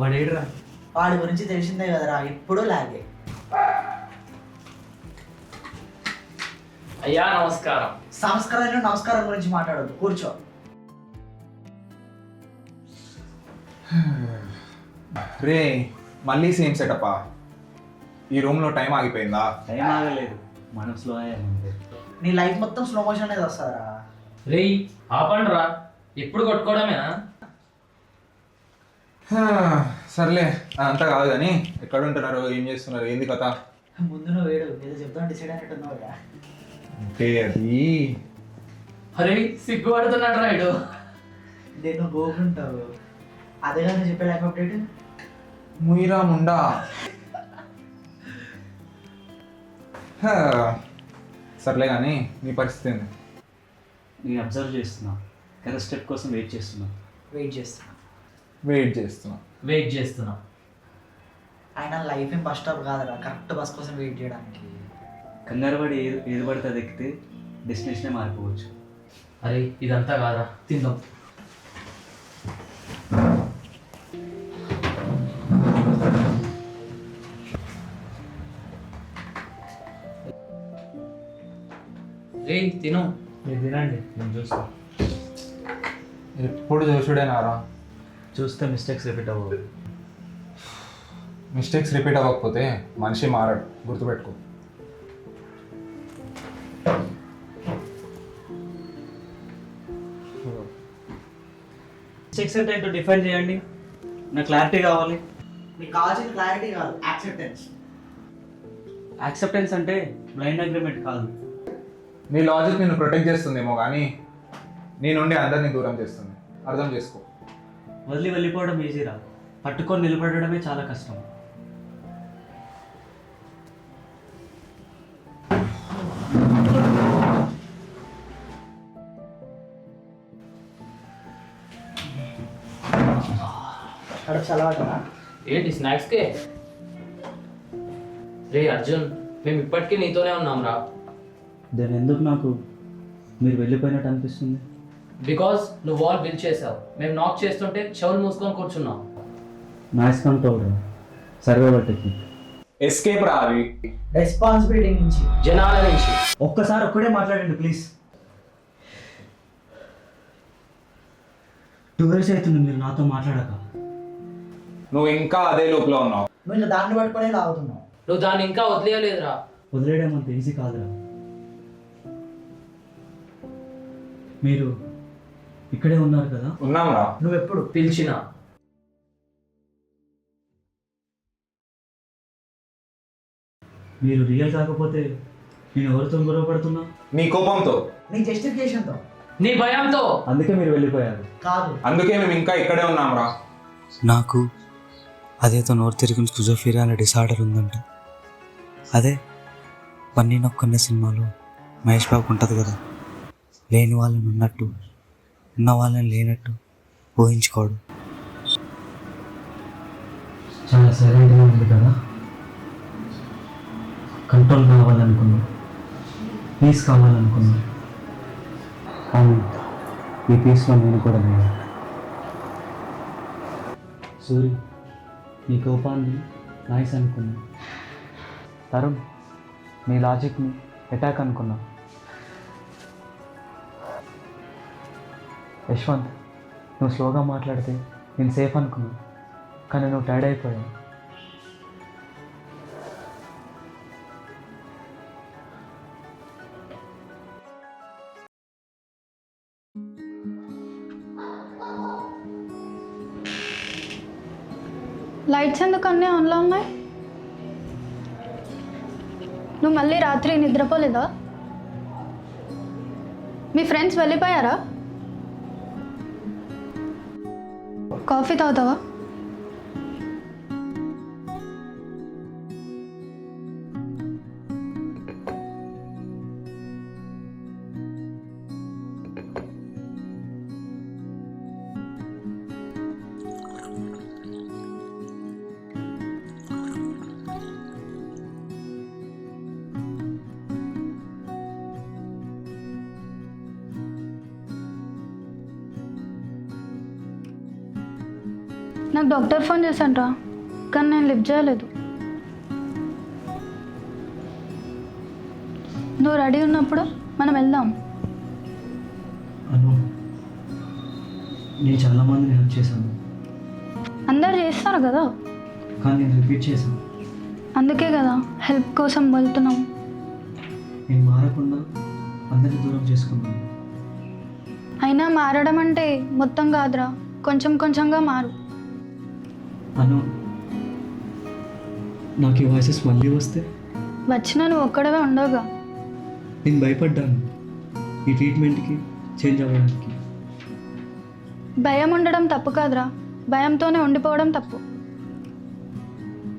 వాడేడురా? వాడి గురించి తెలిసిందే కదరా, ఎప్పుడూ లాగే. అయ్యా నమస్కారం. సంస్కారాలు నమస్కారం గురించి మాట్లాడద్దు, కూర్చో. రే మళ్ళీ సేమ్ సెటప్పా? ఈ రూమ్లో టైం ఆగిపోయిందా? టైం ఆగలేదు, మనం స్లో అయ్యామంతే. నీ లైఫ్ మొత్తం స్లో మోషన్ అనేది వస్తుందిరా. రేయ్ ఆపండ్రా, ఎప్పుడు కొట్టుకోవడమేనా? సర్లే అంతా కాదు కానీ ఎక్కడ ఉంటున్నారు, ఏం చేస్తున్నారు, ఏంది కథ? ముందు నువ్వు వేడు ఏదో చెప్తాను డిసైడ్ అయినట్టున్నావు కదా. అంటే అది అరే సిగ్గుపడుతున్నాడు రాయుడు. నేను గోకుంటావు అదే కదా చెప్పే లైఫ్ అప్డేట్. ముయిరా ముండా. సర్లే కానీ నీ పరిస్థితి ఏంది? నేను అబ్జర్వ్ చేస్తున్నా, కరెక్ట్ స్టెప్ కోసం వెయిట్ చేస్తున్నా. వెయిట్ చేస్తున్నా. వెయిట్ చేస్తున్నా. అయినా లైఫ్ ఏం బస్ స్టాప్ కాదురా, కరెక్ట్ బస్ కోసం వెయిట్ చేయడానికి. కంగారు పడి ఏది పడితే అది ఎక్కితే డెస్టినేషనే మారిపోవచ్చు. అరే ఇదంతా కాదా, తిందాం. రే తిను. మీరు తినండి, నేను చూస్తా. ఎప్పుడు చూసుడేనారా? చూస్తే మిస్టేక్స్ రిపీట్ అవ్వవు. మిస్టేక్స్ రిపీట్ అవ్వకపోతే మనిషి మారడు, గుర్తుపెట్టుకో. మిస్టేక్స్ అంటే ఏంటో డిఫైన్ చేయండి, నాకు క్లారిటీ కావాలి. మీకు కావాల్సిన క్లారిటీ కాదు, యాక్సెప్టెన్స్. యాక్సెప్టెన్స్ అంటే బ్లైండ్ అగ్రిమెంట్ కాదు. నీ లాజిక్ నిన్ను ప్రొటెక్ట్ చేస్తుందేమో కానీ నీ నుండి అందరినీ దూరం చేస్తుంది, అర్థం చేసుకో. వదిలి వెళ్ళిపోవడం ఈజీరా, పట్టుకొని నిలబడడమే చాలా కష్టం. కడుపు చల్లవాటనా? ఏంటి స్నాక్స్కే? రే అర్జున్, మేము ఇప్పటికీ నీతోనే ఉన్నాం రా. దాని ఎందుకు నాకు మీరు వెళ్ళిపోయినట్టు అనిపిస్తుంది? బికాస్ నువ్వు వాల్ బిల్ చేసావు, మేము నాక్ చేస్తుంటే చెవులు మూసుకొని కూర్చున్నాం. నాయిస్ కంట్రోల్ రా, సర్వైవల్ టెక్నిక్. ఎస్కేప్ రా అవి. రెస్పాన్సిబిలిటీ నుంచి, జనాల నుంచి. ఒక్కసారి ఒక్కడే మాట్లాడండి ప్లీజ్. 2 years అవుతుంది మీరు నాతో మాట్లాడక. నువ్వు ఇంకా అదే లోపల ఉన్నావు. నువ్వు ఇంకా దాన్ని పట్టుకునే లాగుతున్నావు. నువ్వు దాన్ని ఇంకా వదిలేయలేదురా. వదిలేయడం అంత ఈజీ కాదురా. మీరు ఇక్కడే ఉన్నారు కదా? ఉన్నాం రా. నువ్వెప్పుడు పిలిచినా మీరు రియల్ కాకపోతే నేను ఎవరితో గొడవపడుతున్నా? నీ కోపంతో, నీ జస్టిఫికేషన్తో, నీ భయంతో. అందుకే మీరు వెళ్ళిపోయారు. కాదు, అందుకే మేము ఇంకా ఇక్కడే ఉన్నాం రా. నాకు అదేదో నోరు తిరిగిన స్కిజోఫ్రీనియా అనే డిసార్డర్ ఉందంట. అదే పన్నీ నొక్కన్న సినిమాలో మహేష్ బాబుకి ఉంటుంది కదా, లేని వాళ్ళని ఉన్నట్టు ఉన్న వాళ్ళని లేనట్టు ఊహించుకోడు. చాలా సైలెంట్గా ఉంది కదా, కంట్రోల్ కావాలనుకున్నా, పీస్ కావాలనుకున్నా, కానీ ఈ పీస్లో నేను కూడా లేదు. సూరి, నీ కోపాన్ని నాయిస్ అనుకున్నా. తరుణ్, నీ లాజిక్ని అటాక్ అనుకున్నా. యశ్వంత్, నువ్వు స్లోగా మాట్లాడితే నేను సేఫ్ అనుకున్నా, కానీ నువ్వు టైర్డ్ అయిపోయావు. లైట్స్ ఎందుకు అన్నీ ఆన్లో ఉన్నాయి? నువ్వు మళ్ళీ రాత్రి నిద్రపోలేదా? మీ ఫ్రెండ్స్ వెళ్ళిపోయారా? కాఫీ తాగుతావా? నాకు డాక్టర్ ఫోన్ చేశాను రా, కానీ నేను లిఫ్ట్ చేయలేదు. నువ్వు రెడీ ఉన్నప్పుడు మనం వెళ్దాం. అను, నేను చాలామందిని హెల్ప్ చేశాను, అందరు చేస్తారు కదా, కానీ నేను రిపీట్ చేశాను. అందుకే కదా హెల్ప్ కోసం వెళ్తున్నాం. నేను మారకుండా అందరిని దూరం చేసుకున్నాను. అయినా మారడం అంటే మొత్తం కాదురా, కొంచెం కొంచెంగా మారు. అను, నాకు ఈ వాయిసెస్ మళ్ళీ వస్తే వచ్చినా నువ్వు ఒక్కడవే ఉండవుగా. నేను భయపడ్డాను ఈ ట్రీట్మెంట్కి చేంజ్ అవ్వడానికి. భయం ఉండడం తప్పు కాదురా, భయంతోనే ఉండిపోవడం తప్పు.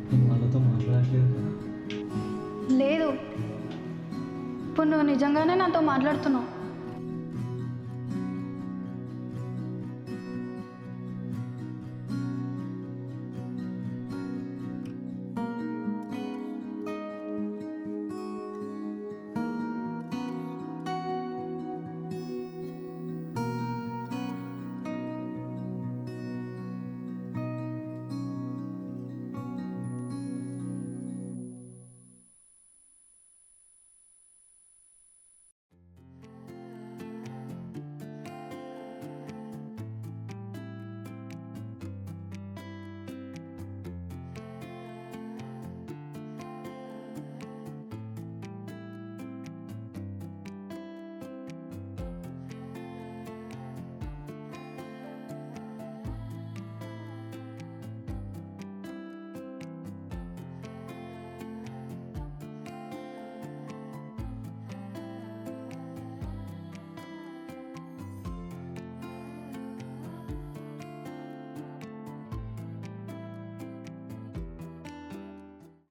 నేను వాళ్ళతో మాట్లాడట్లేదు కదా. లేదు, ఇప్పుడు నువ్వు నిజంగానే నాతో మాట్లాడుతున్నావు.